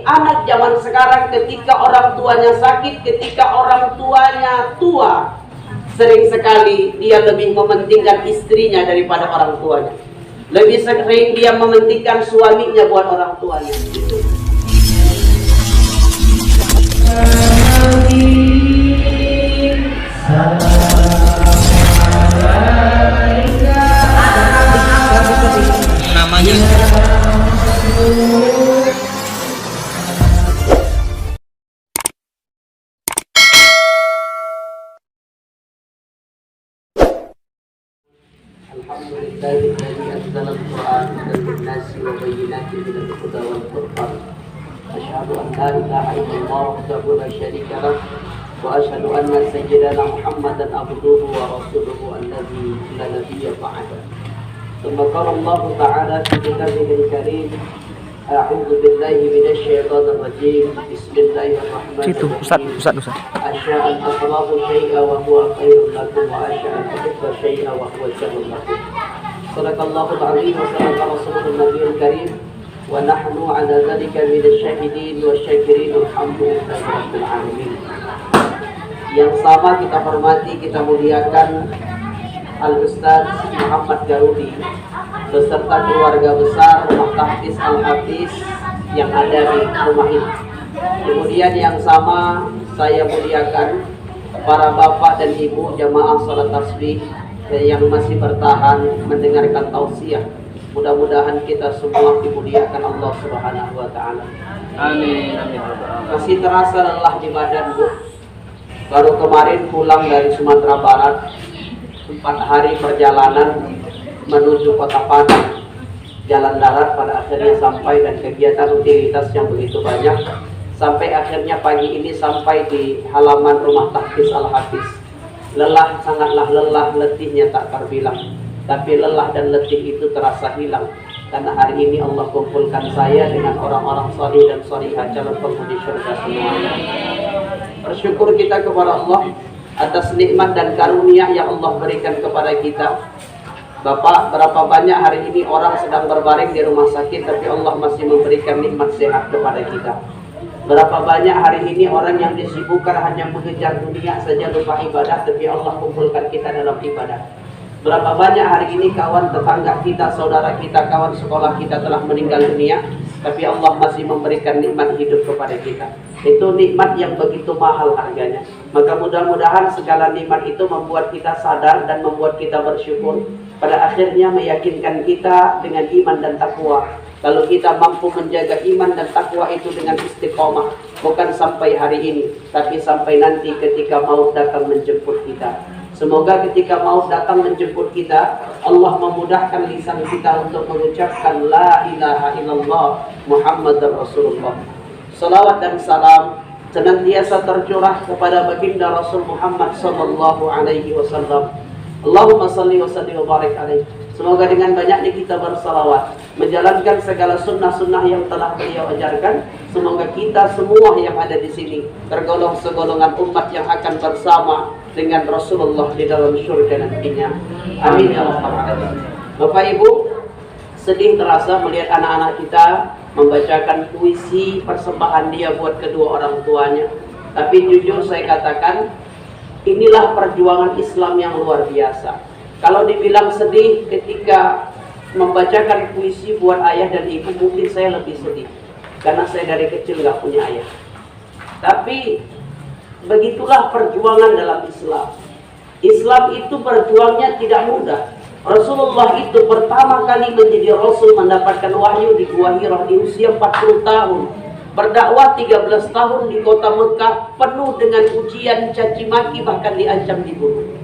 Anak zaman sekarang ketika orang tuanya sakit, ketika orang tuanya tua, sering sekali dia lebih mementingkan istrinya daripada orang tuanya. Lebih sering dia mementingkan suaminya buat orang tuanya. Namanya Alhamdulillahilladzi anzala al-Qur'an lin-nasi wa bayyinatin minal huda wal furqan. Asyhadu an la ilaha illallah wahdahu la syarika lah wa asyhadu anna sayyidana Muhammadan abduhu wa rasuluhu alladzi la nabiyya ba'da. Tsumma qala Allah ta'ala fi kitabihil karim, a'udzu billahi minasy syaithanir rajim. Bismillahirrahmanirrahim. Ustaz. Asya'an akrahu syai'a wa huwa khairun lakum wa asya'an tuhibba syai'a wa huwa syarrun lakum. Sadaqallahul azim wa sadaqa rasulun nabiyil karim wa nahnu 'ala dzalika minasy syahidin wa syakirin alhamdulillahi rabbil alamin. Yang sama kita hormati, kita muliakan Al-Ustaz Muhammad Garudi beserta keluarga besar Rumah Tahfiz Al-Hafiz yang ada di rumah ini. Kemudian yang sama saya muliakan para bapak dan ibu jamaah salat tasbih yang masih bertahan mendengarkan tausiah. Mudah-mudahan kita semua dimuliakan Allah Subhanahu wa taala. Amin. Masih terasa lelah di badan, Bu. Baru kemarin pulang dari Sumatera Barat, 4 hari perjalanan menuju Kota Padang, jalan darat, pada akhirnya sampai dan kegiatan rutinitas yang begitu banyak, sampai akhirnya pagi ini sampai di halaman Rumah Tahfiz Al-Hafiz. Lelah, sangatlah lelah, letihnya tak terbilang, tapi lelah dan letih itu terasa hilang karena hari ini Allah kumpulkan saya dengan orang-orang salih dan salihah, calon penghuni surga semuanya. Bersyukur kita kepada Allah atas nikmat dan karunia yang Allah berikan kepada kita. Bapak, berapa banyak hari ini orang sedang berbaring di rumah sakit, tapi Allah masih memberikan nikmat sehat kepada kita. Berapa banyak hari ini orang yang disibukkan hanya mengejar dunia saja, lupa ibadah, tapi Allah kumpulkan kita dalam ibadah. Berapa banyak hari ini kawan tetangga kita, saudara kita, kawan sekolah kita telah meninggal dunia, tapi Allah masih memberikan nikmat hidup kepada kita. Itu nikmat yang begitu mahal harganya. Maka mudah-mudahan segala nikmat itu membuat kita sadar dan membuat kita bersyukur. Pada akhirnya meyakinkan kita dengan iman dan takwa. Kalau kita mampu menjaga iman dan takwa itu dengan istiqomah, bukan sampai hari ini, tapi sampai nanti ketika maut datang menjemput kita. Semoga ketika maut datang menjemput kita, Allah memudahkan lisan kita untuk mengucapkan La ilaha illallah Muhammadar Rasulullah. Salawat dan salam senantiasa tercurah kepada baginda Rasul Muhammad sallallahu alaihi wasallam. Allahumma salli wa sallim wa barik alaihi. Semoga dengan banyaknya kita bersalawat, menjalankan segala sunnah-sunnah yang telah beliau ajarkan, semoga kita semua yang ada di sini tergolong segolongan umat yang akan bersama dengan Rasulullah di dalam surga nantinya. Amin ya rabbal alamin. Bapak Ibu, sedih terasa melihat anak-anak kita membacakan puisi persembahan dia buat kedua orang tuanya. Tapi jujur saya katakan, inilah perjuangan Islam yang luar biasa. Kalau dibilang sedih ketika membacakan puisi buat ayah dan ibu, mungkin saya lebih sedih karena saya dari kecil gak punya ayah. Tapi begitulah perjuangan dalam Islam. Islam itu berjuangnya tidak mudah. Rasulullah itu pertama kali menjadi Rasul mendapatkan wahyu di Gua Hira di usia 40 tahun. Berdakwah 13 tahun di kota Mekah, penuh dengan ujian, caci maki, bahkan diancam dibunuh.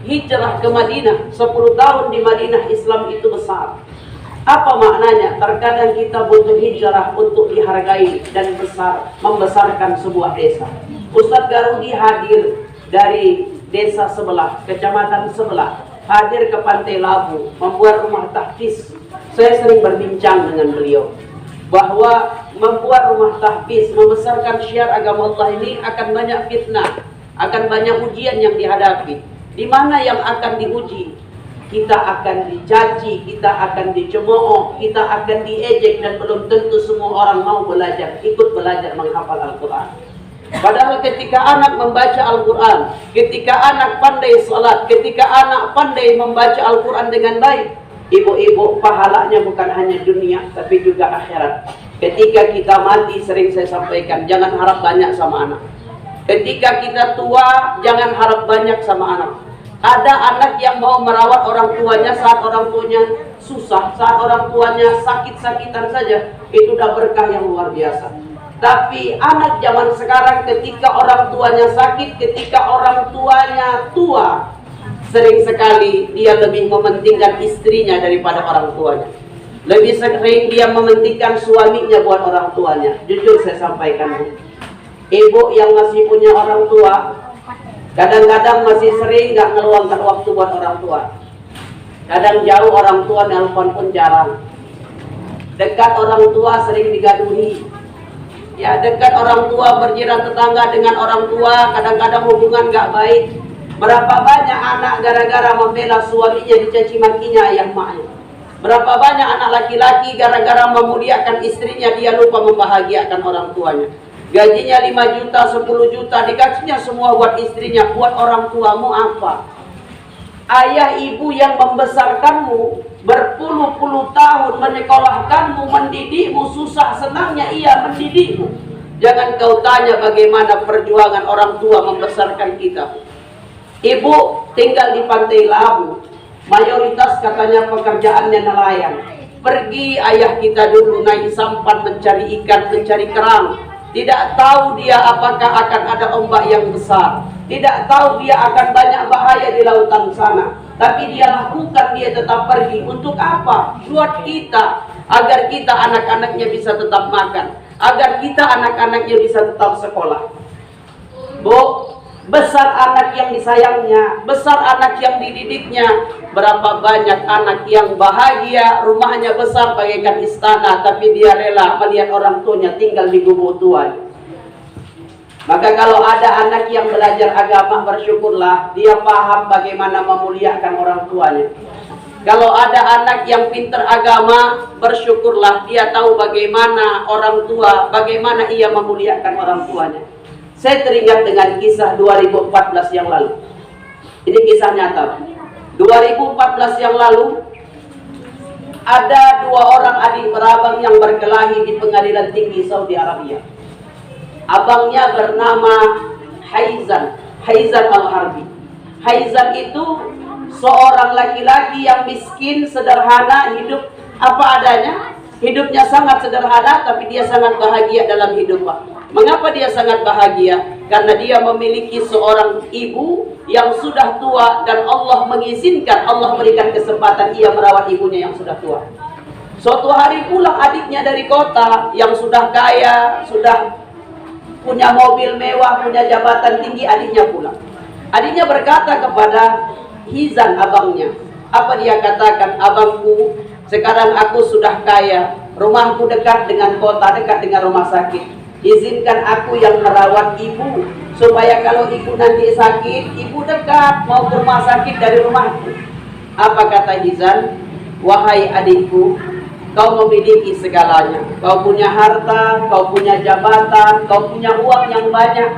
Hijrah ke Madinah, 10 tahun di Madinah, Islam itu besar. Apa maknanya? Terkadang kita butuh hijrah untuk dihargai dan besar, membesarkan sebuah desa. Ustadz Garudi hadir dari desa sebelah, kecamatan sebelah, hadir ke Pantai Labu, membuat rumah tahfiz. Saya sering berbincang dengan beliau bahwa membuat rumah tahfiz, membesarkan syiar agama Allah ini akan banyak fitnah, akan banyak ujian yang dihadapi. Di mana yang akan diuji? kita akan dicaci, kita akan dicemooh, kita akan diejek, dan belum tentu semua orang mau belajar, ikut belajar menghafal Al-Quran. Padahal ketika anak membaca Al-Quran, ketika anak pandai salat, ketika anak pandai membaca Al-Quran dengan baik, ibu-ibu, pahalanya bukan hanya dunia tapi juga akhirat. Ketika kita mati, sering saya sampaikan, jangan harap banyak sama anak. Ketika kita tua, jangan harap banyak sama anak. Ada anak yang mau merawat orang tuanya saat orang tuanya susah, saat orang tuanya sakit-sakitan saja, itu udah berkah yang luar biasa. Tapi anak zaman sekarang ketika orang tuanya sakit, ketika orang tuanya tua, sering sekali dia lebih mementingkan istrinya daripada orang tuanya. Lebih sering dia mementingkan suaminya buat orang tuanya. Jujur saya sampaikan, Bu. Ibu yang masih punya orang tua, kadang-kadang masih sering nggak ngeluangkan waktu buat orang tua. Kadang jauh orang tua, nelpon pun jarang. Dekat orang tua sering digaduhi. Ya, dekat orang tua, berjiran tetangga dengan orang tua, kadang-kadang hubungan nggak baik. Berapa banyak anak gara-gara membela suaminya dicaci makinya ayah maknya. Berapa banyak anak laki-laki gara-gara memuliakan istrinya, dia lupa membahagiakan orang tuanya. Gajinya 5 juta, 10 juta, dikasihnya semua buat istrinya. Buat orang tuamu apa? Ayah ibu yang membesarkanmu, berpuluh-puluh tahun menyekolahkanmu, mendidikmu, susah senangnya ia mendidikmu. Jangan kau tanya bagaimana perjuangan orang tua membesarkan kita. Ibu tinggal di Pantai Labu, mayoritas katanya pekerjaannya nelayan. Pergi ayah kita dulu naik sampan mencari ikan, mencari kerang. Tidak tahu dia apakah akan ada ombak yang besar. Tidak tahu dia akan banyak bahaya di lautan sana. Tapi dia lakukan, dia tetap pergi. Untuk apa? Buat kita. Agar kita anak-anaknya bisa tetap makan. Agar kita anak-anaknya bisa tetap sekolah. Bu, besar anak yang disayangnya, besar anak yang dididiknya. Berapa banyak anak yang bahagia, rumahnya besar bagaikan istana, tapi dia rela melihat orang tuanya tinggal di gubuk tua. Maka kalau ada anak yang belajar agama, bersyukurlah, dia paham bagaimana memuliakan orang tuanya. Kalau ada anak yang pintar agama, bersyukurlah, dia tahu bagaimana orang tua, bagaimana ia memuliakan orang tuanya. Saya teringat dengan kisah 2014 yang lalu. Ini kisah nyata. 2014 yang lalu, ada 2 orang adik berabang yang berkelahi di pengadilan tinggi Saudi Arabia. Abangnya bernama Haizan Al-Harbi. Haizan itu seorang laki-laki yang miskin, sederhana, hidup apa adanya. Hidupnya sangat sederhana, tapi dia sangat bahagia dalam hidup. Mengapa dia sangat bahagia? Karena dia memiliki seorang ibu yang sudah tua, dan Allah mengizinkan, Allah berikan kesempatan ia merawat ibunya yang sudah tua. Suatu hari pulang adiknya dari kota, yang sudah kaya, sudah punya mobil mewah, punya jabatan tinggi, adiknya pulang. Adiknya berkata kepada Hizan, abangnya. Apa dia katakan? Abangku, sekarang aku sudah kaya, rumahku dekat dengan kota, dekat dengan rumah sakit. Izinkan aku yang merawat ibu, supaya kalau ibu nanti sakit, ibu dekat, mau ke rumah sakit dari rumahku. Apa kata Hizan? Wahai adikku, kau memiliki segalanya. Kau punya harta, kau punya jabatan, kau punya uang yang banyak.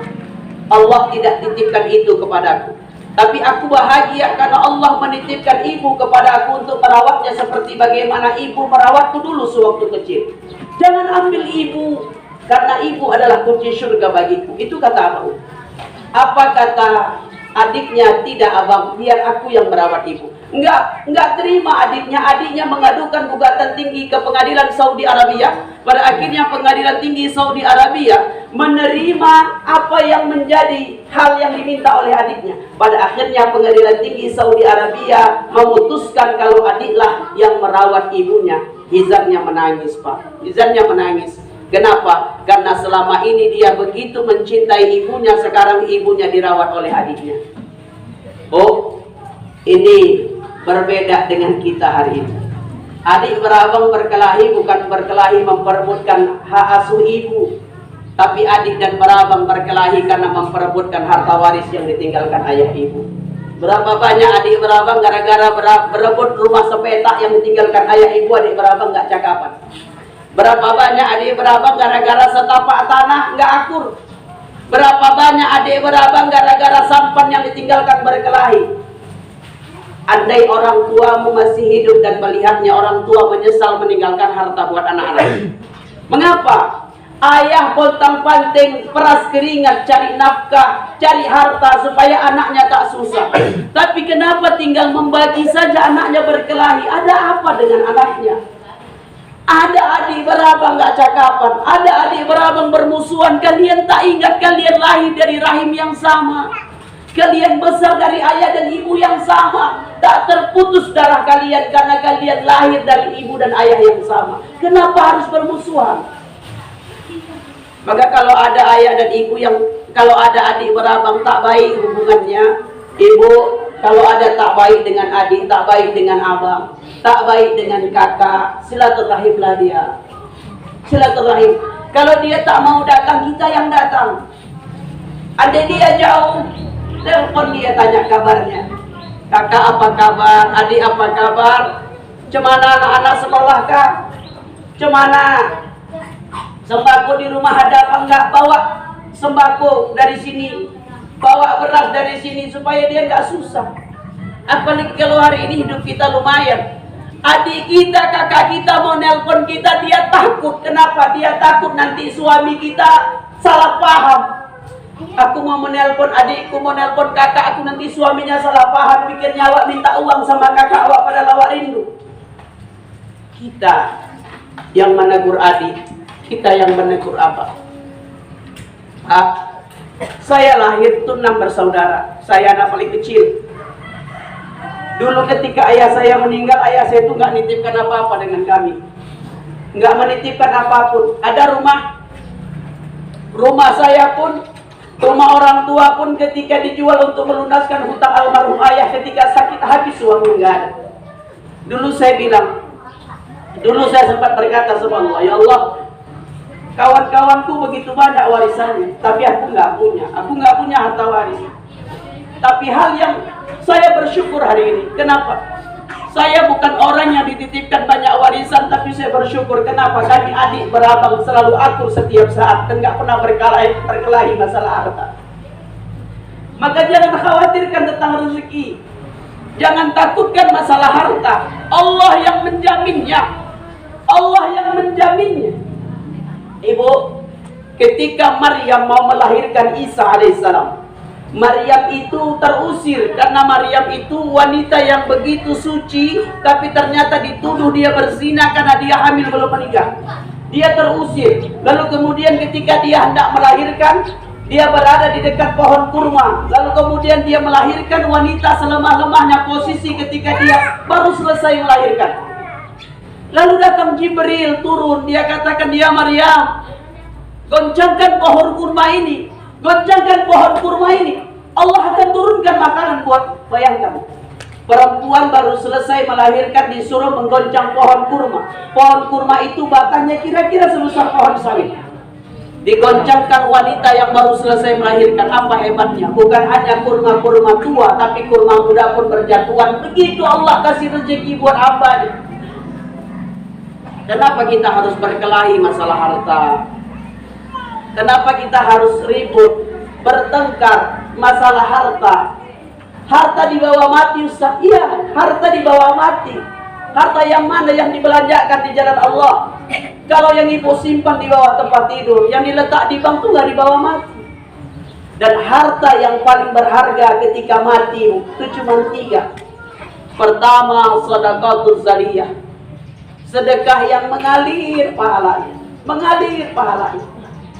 Allah tidak titipkan itu kepadaku. Tapi aku bahagia karena Allah menitipkan ibu kepada aku untuk merawatnya seperti bagaimana ibu merawatku dulu sewaktu kecil. Jangan ambil ibu, karena ibu adalah kunci surga bagiku. Itu kata abang. Apa kata adiknya? Tidak abang, biar aku yang merawat ibu. Enggak terima adiknya. Adiknya mengadukan gugatan tinggi ke pengadilan Saudi Arabia. Pada akhirnya pengadilan tinggi Saudi Arabia menerima apa yang menjadi hal yang diminta oleh adiknya. Pada akhirnya pengadilan tinggi Saudi Arabia memutuskan kalau adiklah yang merawat ibunya. Hizannya menangis, Pak. Hizannya menangis. Kenapa? Karena selama ini dia begitu mencintai ibunya, sekarang ibunya dirawat oleh adiknya. Oh, ini berbeda dengan kita hari ini. Adik berabang berkelahi bukan berkelahi memperebutkan hak asuh ibu, tapi adik dan berabang berkelahi karena memperebutkan harta waris yang ditinggalkan ayah ibu. Berapa banyak adik berabang gara-gara berebut rumah sepetak yang ditinggalkan ayah ibu, adik berabang nggak cakapan. Berapa banyak adik berabang gara-gara setapak tanah nggak akur. Berapa banyak adik berabang gara-gara sampan yang ditinggalkan berkelahi. Andai orang tuamu masih hidup dan melihatnya orang tua menyesal meninggalkan harta buat anak-anak. Mengapa? Ayah pontang-panting, peras keringat, cari nafkah, cari harta supaya anaknya tak susah. Tapi kenapa tinggal membagi saja anaknya berkelahi? Ada apa dengan anaknya? Ada adik berabang nggak cakapan, ada adik berabang bermusuhan. Kalian tak ingat kalian lahir dari rahim yang sama, kalian besar dari ayah dan ibu yang sama. Tak terputus darah kalian karena kalian lahir dari ibu dan ayah yang sama. Kenapa harus bermusuhan? Maka kalau ada ayah dan ibu kalau ada adik berabang tak baik hubungannya, ibu kalau ada tak baik dengan adik, tak baik dengan abang, tak baik dengan kakak, silaturahimlah dia. Silaturahim. Kalau dia tak mau datang, kita yang datang. Ada dia jauh, telepon dia, tanya kabarnya. Kakak apa kabar? Adik apa kabar? Cemana anak-anak sekolah kah? Cemana? Sembako di rumah ada apa enggak? Bawa sembako dari sini, bawa beras dari sini supaya dia enggak susah. Apalagi kalau hari ini hidup kita lumayan. Adik kita, kakak kita mau nelpon kita, dia takut. Kenapa? Dia takut nanti suami kita salah paham. Aku mau menelpon adikku, mau nelpon kakak aku, nanti suaminya salah paham, pikirnya awak minta uang sama kakak awak pada awak rindu. Kita yang menegur adik, kita yang menegur abang. Saya lahir itu 6 bersaudara. Saya anak paling kecil. Dulu ketika ayah saya meninggal, ayah saya itu nggak nitipkan apa-apa dengan kami. Nggak menitipkan apapun. Ada rumah saya pun, rumah orang tua pun ketika dijual untuk melunaskan hutang almarhum ayah ketika sakit habis uangnya nggak ada. Dulu saya sempat berkata sama Allah, ya Allah, kawan-kawanku begitu banyak warisannya, tapi aku nggak punya harta waris. Tapi hal yang saya bersyukur hari ini, kenapa? Saya bukan orang yang dititipkan banyak warisan, tapi saya bersyukur. Kenapa? Kami adik berabang selalu akur setiap saat dan nggak pernah berkelahi masalah harta. Maka jangan khawatirkan tentang rezeki, jangan takutkan masalah harta. Allah yang menjaminnya. Allah yang menjaminnya. Ibu, ketika Maryam mau melahirkan Isa alaihissalam, Maryam itu terusir karena Maryam itu wanita yang begitu suci, tapi ternyata dituduh dia berzina karena dia hamil belum menikah. Dia terusir. Lalu kemudian ketika dia hendak melahirkan, dia berada di dekat pohon kurma. Lalu kemudian dia melahirkan, wanita selemah-lemahnya posisi ketika dia baru selesai melahirkan. Lalu datang Jibril turun, dia katakan, dia Maryam, goncangkan pohon kurma ini, goncangkan pohon kurma ini. Allah akan turunkan makanan buat, bayangkan, perempuan baru selesai melahirkan disuruh menggoncang pohon kurma. Pohon kurma itu batangnya kira-kira sebesar pohon sawit. Digoncangkan wanita yang baru selesai melahirkan. Apa hebatnya? Bukan hanya kurma-kurma tua, tapi kurma muda pun berjatuhan. Begitu Allah kasih rezeki buat hamba. Kenapa kita harus berkelahi masalah harta? Kenapa kita harus ribut, bertengkar masalah harta? Harta dibawa mati, Ustaz. Iya, harta dibawa mati. Harta yang mana yang dibelanjakan di jalan Allah? Kalau yang ibu simpan di bawah tempat tidur, yang diletak di bank itu nggak dibawa mati. Dan harta yang paling berharga ketika mati itu cuma 3. Pertama, sedekahul jariyah. Sedekah yang mengalir pahalanya. Mengalir pahalanya.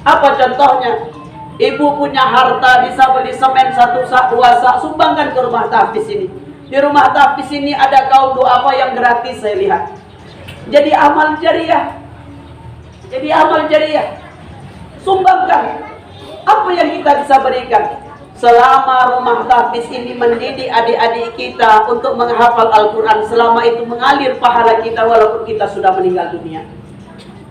Apa contohnya? Ibu punya harta, bisa beli semen 1 sak, 2 sak, sumbangkan ke rumah tahfiz ini. Di rumah tahfiz ini ada kaum doa apa yang gratis saya lihat. Jadi amal jariah. Jadi amal jariah. Sumbangkan. Apa yang kita bisa berikan? Selama rumah tahfiz ini mendidik adik-adik kita untuk menghafal Al-Quran, selama itu mengalir pahala kita walaupun kita sudah meninggal dunia.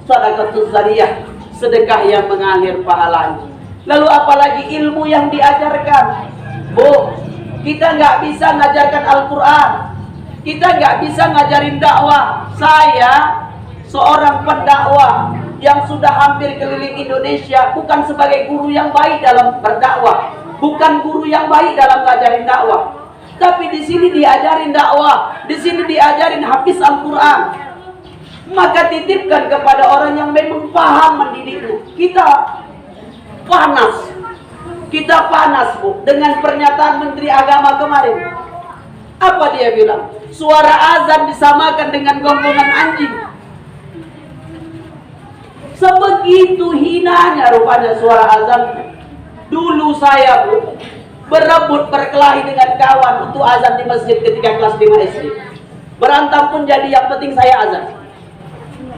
Sedekahul jariyah, sedekah yang mengalir pahalanya. Lalu apalagi ilmu yang diajarkan. Bu, Kita nggak bisa ngajarkan Al-Quran. Kita nggak bisa ngajarin dakwah. Saya seorang pendakwah yang sudah hampir keliling Indonesia, bukan sebagai guru yang baik dalam berdakwah, bukan guru yang baik dalam ngajarin dakwah. Tapi di sini diajarin dakwah, di sini diajarin hafiz Al-Quran. Maka titipkan kepada orang yang memang paham mendidikmu. Kita panas Bu dengan pernyataan Menteri Agama kemarin. Apa dia bilang? Suara azan disamakan dengan gonggongan anjing. Sebegitu hinanya rupanya suara azan. Dulu saya Bu berebut berkelahi dengan kawan untuk azan di masjid ketika kelas 5 SD. Berantem pun jadi, yang penting saya azan.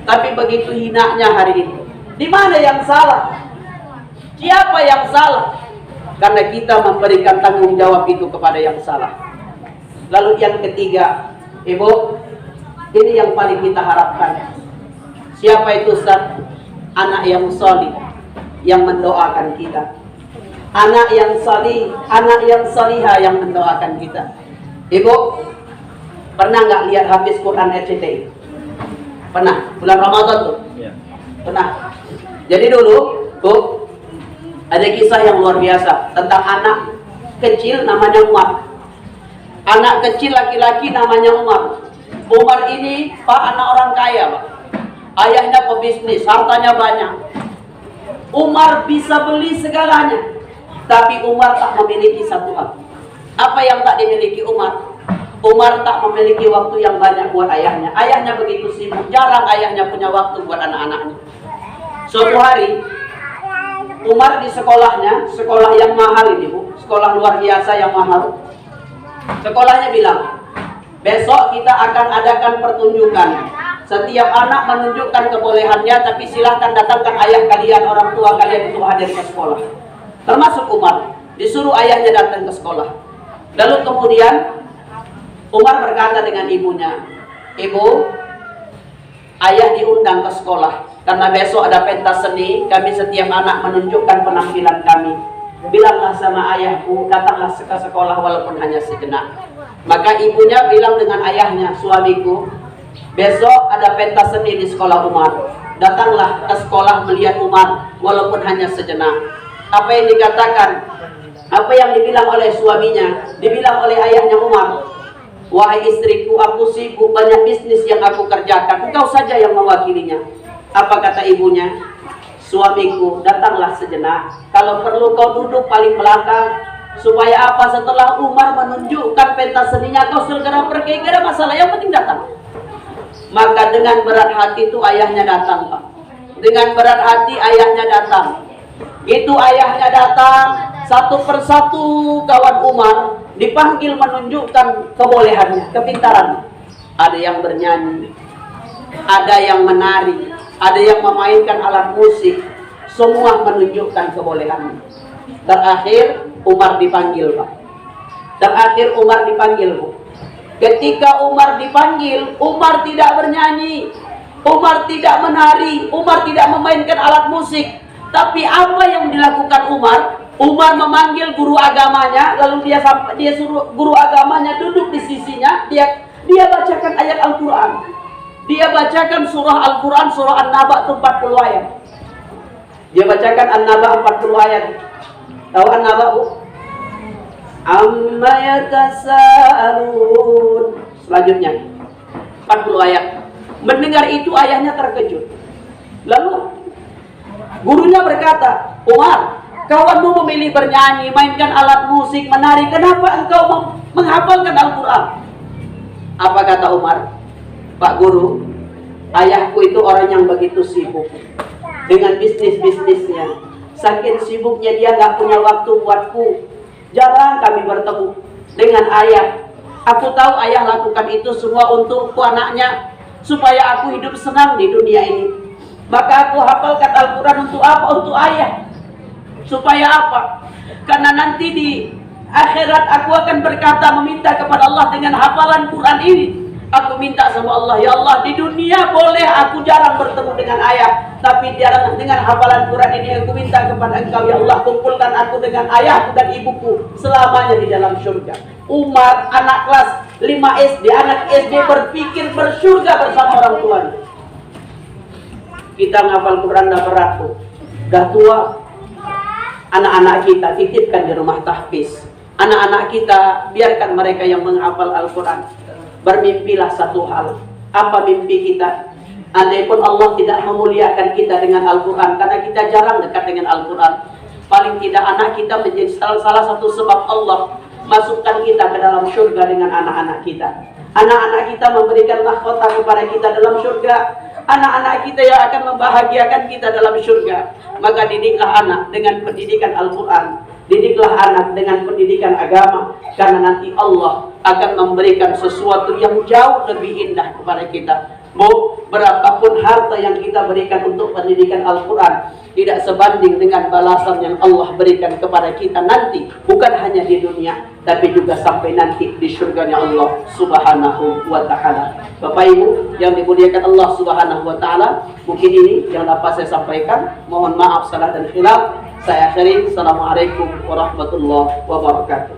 Tapi begitu hinanya hari ini. Di mana yang salah? Siapa yang salah? Karena kita memberikan tanggung jawab itu kepada yang salah. Lalu yang ketiga, Ibu, ini yang paling kita harapkan. Siapa itu Ustaz? Anak yang salih, yang mendoakan kita. Anak yang salih, anak yang salihah yang mendoakan kita. Ibu, pernah nggak lihat hafiz Quran RCTI? Pernah? Bulan Ramadan tuh? Ya. Pernah. Jadi dulu, Bu, ada kisah yang luar biasa tentang anak kecil namanya Umar. Anak kecil laki-laki namanya Umar. Umar ini Pak, anak orang kaya Pak. Ayahnya pebisnis, hartanya banyak. Umar bisa beli segalanya. Tapi Umar tak memiliki satu hal. Apa yang tak dimiliki Umar? Umar tak memiliki waktu yang banyak buat ayahnya. Ayahnya begitu sibuk, jarang ayahnya punya waktu buat anak-anaknya. Suatu hari Umar di sekolahnya, sekolah yang mahal ini Bu, sekolah luar biasa yang mahal. Sekolahnya bilang, besok kita akan adakan pertunjukan. Setiap anak menunjukkan kebolehannya, tapi silahkan datangkan ayah kalian, orang tua kalian untuk hadir ke sekolah. Termasuk Umar, disuruh ayahnya datang ke sekolah. Lalu kemudian Umar berkata dengan ibunya, Ibu, ayah diundang ke sekolah. Karena besok ada pentas seni, kami setiap anak menunjukkan penampilan kami. Bilanglah sama ayahku, datanglah ke sekolah walaupun hanya sejenak. Maka ibunya bilang dengan ayahnya, suamiku, besok ada pentas seni di sekolah Umar. Datanglah ke sekolah melihat Umar walaupun hanya sejenak. Apa yang dikatakan, apa yang dibilang oleh suaminya, dibilang oleh ayahnya Umar, wahai istriku, aku sibuk, banyak bisnis yang aku kerjakan, engkau saja yang mewakilinya. Apa kata ibunya? Suamiku, datanglah sejenak. Kalau perlu kau duduk paling belakang. Supaya apa? Setelah Umar menunjukkan pentas seninya, kau segera pergi, kira masalah, yang penting datang. Maka dengan berat hati itu ayahnya datang Pak. Dengan berat hati ayahnya datang. Itu ayahnya datang, satu persatu kawan Umar dipanggil menunjukkan kebolehannya, kepintaran. Ada yang bernyanyi, ada yang menari, ada yang memainkan alat musik, semua menunjukkan kebolehannya. Terakhir Umar dipanggil Pak. Terakhir Umar dipanggil Bu. Ketika Umar dipanggil, Umar tidak bernyanyi, Umar tidak menari, Umar tidak memainkan alat musik. Tapi apa yang dilakukan Umar? Umar memanggil guru agamanya, lalu dia suruh guru agamanya duduk di sisinya, dia bacakan ayat Al-Quran. Dia bacakan surah Al-Quran, surah An-Naba 40 ayat. Dia bacakan An-Naba 40 ayat. Tahu An-Naba Bu? Amma yatasaalun. Selanjutnya 40 ayat. Mendengar itu ayahnya terkejut. Lalu gurunya berkata, Umar, kawanmu memilih bernyanyi, mainkan alat musik, menari, kenapa engkau menghafalkan Al-Quran? Apa kata Umar? Pak Guru, ayahku itu orang yang begitu sibuk dengan bisnis-bisnisnya. Saking sibuknya dia gak punya waktu buatku. Jarang kami bertemu dengan ayah. Aku tahu ayah lakukan itu semua untukku, anaknya, supaya aku hidup senang di dunia ini. Maka aku hafalkan Al-Quran untuk apa? Untuk ayah. Supaya apa? Karena nanti di akhirat aku akan berkata, meminta kepada Allah dengan hafalan Quran ini. Aku minta sama Allah, ya Allah, di dunia boleh aku jarang bertemu dengan ayah, tapi jarang dengan hafalan Quran ini aku minta kepada Engkau, ya Allah, kumpulkan aku dengan ayahku dan ibuku selamanya di dalam surga. Umar, anak kelas 5 SD, anak SD berpikir bersurga bersama orang tuanya. Kita ngapal Quran dah berat tuh, dah tua. Anak-anak kita titipkan di rumah tahfiz. Anak-anak kita biarkan mereka yang menghafal Al-Quran. Bermimpilah satu hal. Apa mimpi kita? Andai pun Allah tidak memuliakan kita dengan Al-Quran, karena kita jarang dekat dengan Al-Quran, paling tidak anak kita menjadi salah satu sebab Allah masukkan kita ke dalam surga dengan anak-anak kita. Anak-anak kita memberikan mahkota kepada kita dalam surga. Anak-anak kita yang akan membahagiakan kita dalam surga. Maka didiklah anak dengan pendidikan Al-Quran. Didiklah anak dengan pendidikan agama. Karena nanti Allah akan memberikan sesuatu yang jauh lebih indah kepada kita. Mau berapapun harta yang kita berikan untuk pendidikan Al-Quran, tidak sebanding dengan balasan yang Allah berikan kepada kita nanti. Bukan hanya di dunia, tapi juga sampai nanti di surganya Allah Subhanahu wa ta'ala. Bapak Ibu yang dimuliakan Allah Subhanahu wa ta'ala, mungkin ini yang dapat saya sampaikan. Mohon maaf salah dan khilaf. Saya akhiri. Assalamualaikum warahmatullahi wabarakatuh.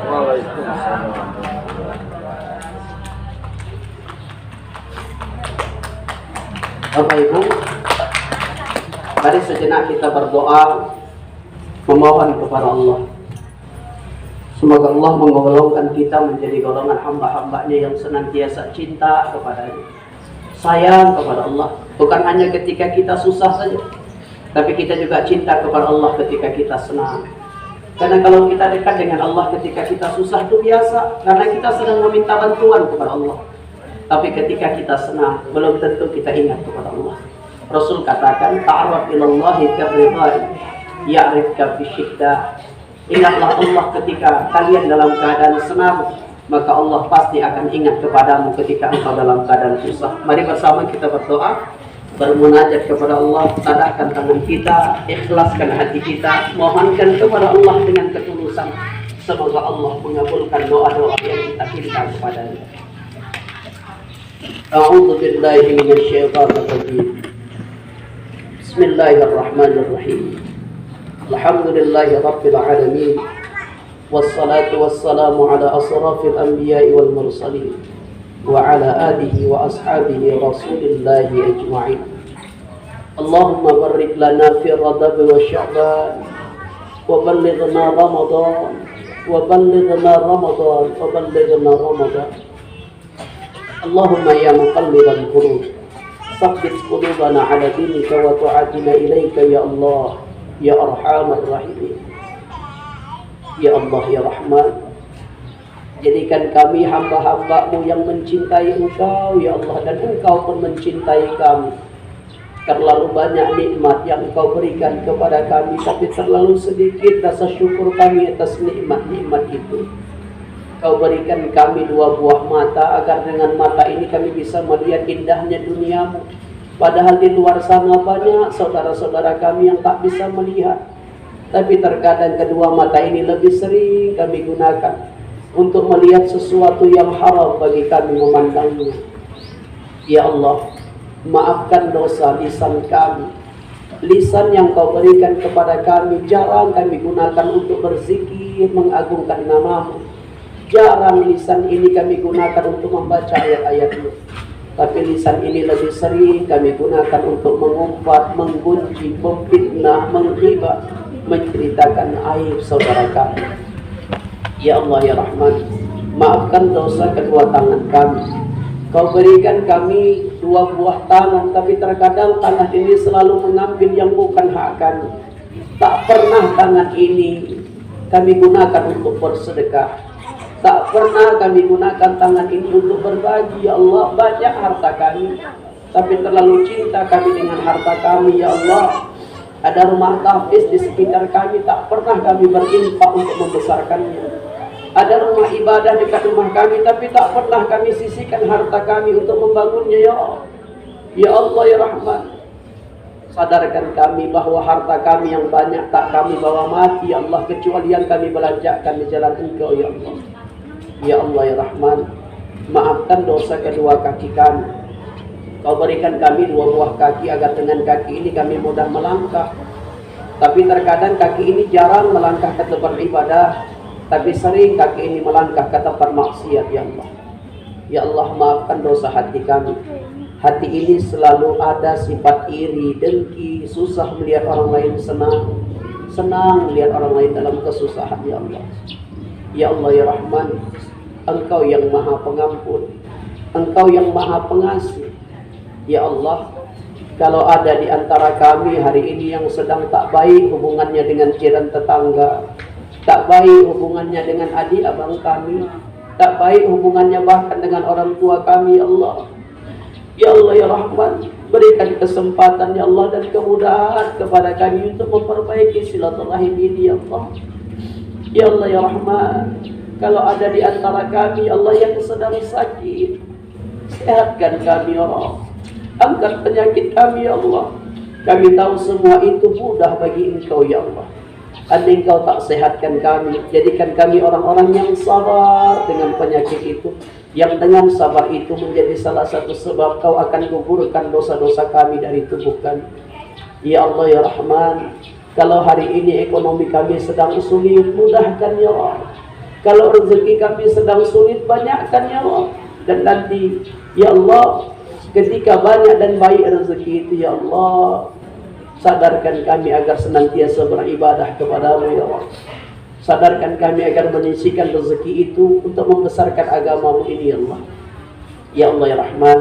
Waalaikumsalam. Bapak Ibu, mari sejenak kita berdoa memohon kepada Allah. Semoga Allah menggolongkan kita menjadi golongan hamba-hambanya yang senantiasa cinta kepadanya, sayang kepada Allah. Bukan hanya ketika kita susah saja, tapi kita juga cinta kepada Allah ketika kita senang. Karena kalau kita dekat dengan Allah ketika kita susah itu biasa, karena kita sedang meminta bantuan kepada Allah. Tapi ketika kita senang, belum tentu kita ingat kepada Allah. Rasul katakan, ta'arraf ilallahi karridai, ya'rifka fi syiddah. Ingatlah Allah ketika kalian dalam keadaan senang, maka Allah pasti akan ingat kepadamu ketika engkau dalam keadaan susah. Mari bersama kita berdoa, bermunajat kepada Allah, tadahkan tangan kita, ikhlaskan hati kita, mohonkan kepada Allah dengan ketulusan. Semoga Allah mengabulkan doa-doa yang kita minta kepadanya. A'udzu billahi minasyaitonir rajim. Bismillahirrahmanirrahim. Alhamdulillahi rabbil alamin. Wassalatu wassalamu ala asrafil anbiya'i wal mursalin wa ala alihi wa ashabihi rasulillahi ajma'in. Allahumma barik lana fi Rajab wa Sya'ban wa ballighna Ramadan wa ballighna Ramadan wa ballighna Ramadan. Allahumma ya muqallibal qulub, tsabbit qulubana ala dinika wa ta'atina ilaika ya Allah ya arhamar rahimin. Ya Allah ya Rahman, jadikan kami hamba-hamba-Mu yang mencintai Engkau ya Allah, dan Engkau pun mencintai kami. Terlalu banyak nikmat yang Engkau berikan kepada kami, tapi terlalu sedikit rasa syukur kami atas nikmat-nikmat itu. Kau berikan kami 2 buah mata, agar dengan mata ini kami bisa melihat indahnya duniamu. Padahal di luar sana banyak saudara-saudara kami yang tak bisa melihat. Tapi terkadang kedua mata ini lebih sering kami gunakan untuk melihat sesuatu yang haram bagi kami memandangnya. Ya Allah, maafkan dosa lisan kami. Lisan yang Kau berikan kepada kami jarang kami gunakan untuk berzikir mengagungkan nama-Mu. Jarang lisan ini kami gunakan untuk membaca ayat-ayat-Mu. Tapi lisan ini lebih sering kami gunakan untuk mengumpat, menggunjing, memfitnah, menghibah, menceritakan aib saudara kami. Ya Allah ya Rahman, maafkan dosa kedua tangan kami. Kau berikan kami 2 buah tangan, tapi terkadang tangan ini selalu mengambil yang bukan hak kami. Tak pernah tangan ini kami gunakan untuk bersedekah. Tak pernah kami gunakan tangan ini untuk berbagi. Ya Allah, banyak harta kami, tapi terlalu cinta kami dengan harta kami. Ya Allah, ada rumah tahfiz di sekitar kami, tak pernah kami berinfak untuk membesarkannya. Ada rumah ibadah dekat rumah kami, tapi tak pernah kami sisihkan harta kami untuk membangunnya. Ya Allah, ya Allah ya Rahman, sadarkan kami bahwa harta kami yang banyak tak kami bawa mati ya Allah, kecuali yang kami belanjakan di jalan Engkau ya Allah. Ya Allah ya Rahman, maafkan dosa kedua kaki kami. Kau berikan kami dua buah kaki agar dengan kaki ini kami mudah melangkah. Tapi terkadang kaki ini jarang melangkah ke tempat ibadah, tapi sering kaki ini melangkah ke tempat maksiat, ya Allah. Ya Allah, maafkan dosa hati kami. Hati ini selalu ada sifat iri, dengki, susah melihat orang lain senang, senang melihat orang lain dalam kesusahan, ya Allah. Ya Allah ya Rahman, Engkau yang Maha Pengampun, Engkau yang Maha Pengasih. Ya Allah, kalau ada di antara kami hari ini yang sedang tak baik hubungannya dengan jiran tetangga, tak baik hubungannya dengan adik abang kami, tak baik hubungannya bahkan dengan orang tua kami, ya Allah. Ya Allah ya Rahman, berikan kesempatan ya Allah dan kemudahan kepada kami untuk memperbaiki silaturahim ini, ya Allah. Ya Allah ya Rahman, kalau ada di antara kami ya Allah yang sedang sakit, sehatkan kami ya Allah. Angkat penyakit kami ya Allah. Kami tahu semua itu mudah bagi Engkau ya Allah. Andai Engkau tak sehatkan kami, jadikan kami orang-orang yang sabar dengan penyakit itu, yang dengan sabar itu menjadi salah satu sebab Kau akan gugurkan dosa-dosa kami dari tubuh kami. Ya Allah ya Rahman, kalau hari ini ekonomi kami sedang sulit, mudahkan ya Allah. Kalau rezeki kami sedang sulit, banyakkan ya Allah. Dan nanti ya Allah, ketika banyak dan baik rezeki itu ya Allah, sadarkan kami agar senantiasa beribadah kepada-Mu ya Allah. Sadarkan kami agar menyisihkan rezeki itu untuk membesarkan agama-Mu ini ya Allah. Ya Allah ya Rahman,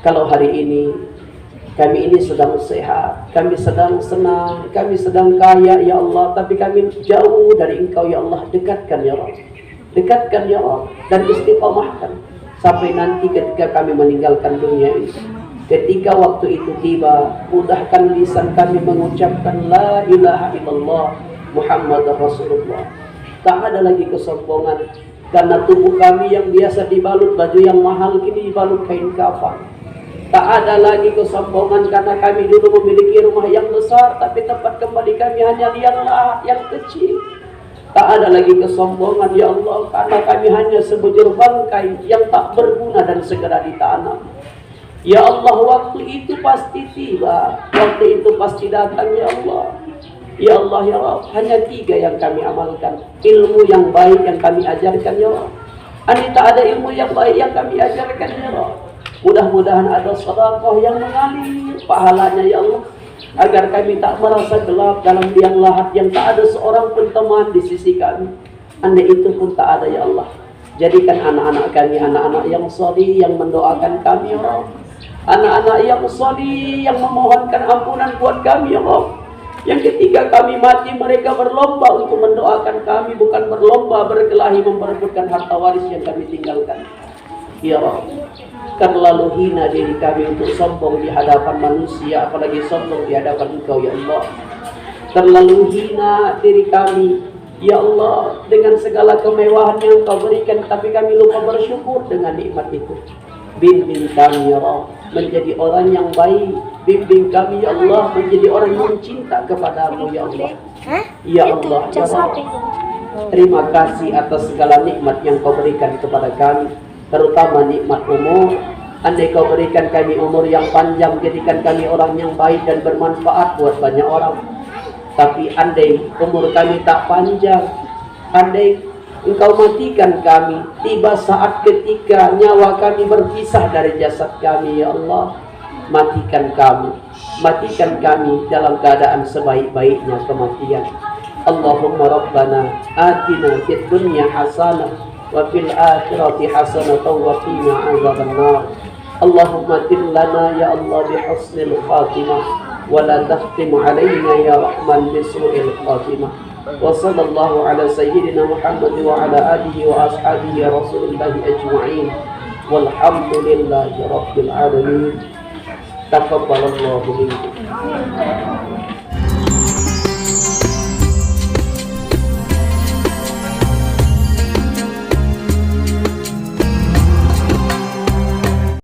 kalau hari ini kami ini sedang sehat, kami sedang senang, kami sedang kaya ya Allah, tapi kami jauh dari Engkau ya Allah, dekatkan ya Allah. Dekatkan ya Allah dan istiqamahkan sampai nanti ketika kami meninggalkan dunia ini. Ketika waktu itu tiba, mudahkan lisan kami mengucapkan la ilaha illallah Muhammad Rasulullah. Tak ada lagi kesombongan, karena tubuh kami yang biasa dibalut baju yang mahal kini dibalut kain kafan. Tak ada lagi kesombongan karena kami dulu memiliki rumah yang besar, tapi tempat kembali kami hanya liang lahat yang kecil. Tak ada lagi kesombongan ya Allah, karena kami hanya sebujur bangkai yang tak berguna dan segera ditanam. Ya Allah, waktu itu pasti tiba, waktu itu pasti datang ya Allah. Ya Allah ya Allah, hanya 3 yang kami amalkan. Ilmu yang baik yang kami ajarkan ya Allah. Ani tak ada ilmu yang baik yang kami ajarkan ya Allah. Mudah-mudahan ada sedekah yang mengalir pahalanya ya Allah, agar kami tak merasa gelap dalam liang lahat yang tak ada seorang pun teman di sisi kami. Andai itu pun tak ada ya Allah, jadikan anak-anak kami anak-anak yang salih, yang mendoakan kami ya Allah. Anak-anak yang salih, yang memohonkan ampunan buat kami ya Allah. Yang ketika kami mati, mereka berlomba untuk mendoakan kami, bukan berlomba berkelahi memperebutkan harta waris yang kami tinggalkan. Ya Allah, terlalu hina diri kami untuk sombong di hadapan manusia, apalagi sombong di hadapan Engkau ya Allah. Terlalu hina diri kami ya Allah dengan segala kemewahan yang Engkau berikan, tapi kami lupa bersyukur dengan nikmat itu. Bimbing kami ya Allah menjadi orang yang baik. Bimbing kami ya Allah menjadi orang yang cinta kepada-Mu ya Allah. Ya Allah ya Allah, terima kasih atas segala nikmat yang Kau berikan kepada kami, terutama nikmat umur. Andai Kau berikan kami umur yang panjang, jadikan kami orang yang baik dan bermanfaat buat banyak orang. Tapi andai umur kami tak panjang, andai Engkau matikan kami, tiba saat ketika nyawa kami berpisah dari jasad kami ya Allah, matikan kami dalam keadaan sebaik-baiknya kematian. Allahumma Rabbana atina fid dunya hasanah wa fil akhirati hasanah wa qina azabannar. Allahumma tin lana ya Allah bi husnil khatimah wa la takhtim alaina ya Rahman bi su'il khatimah. Wa sallallahu ala sayyidina Muhammad wa ala alihi wa ashabihi rasulillahi ajma'in. Walhamdulillahi rabbil alamin. Taqabbalallahu minkum.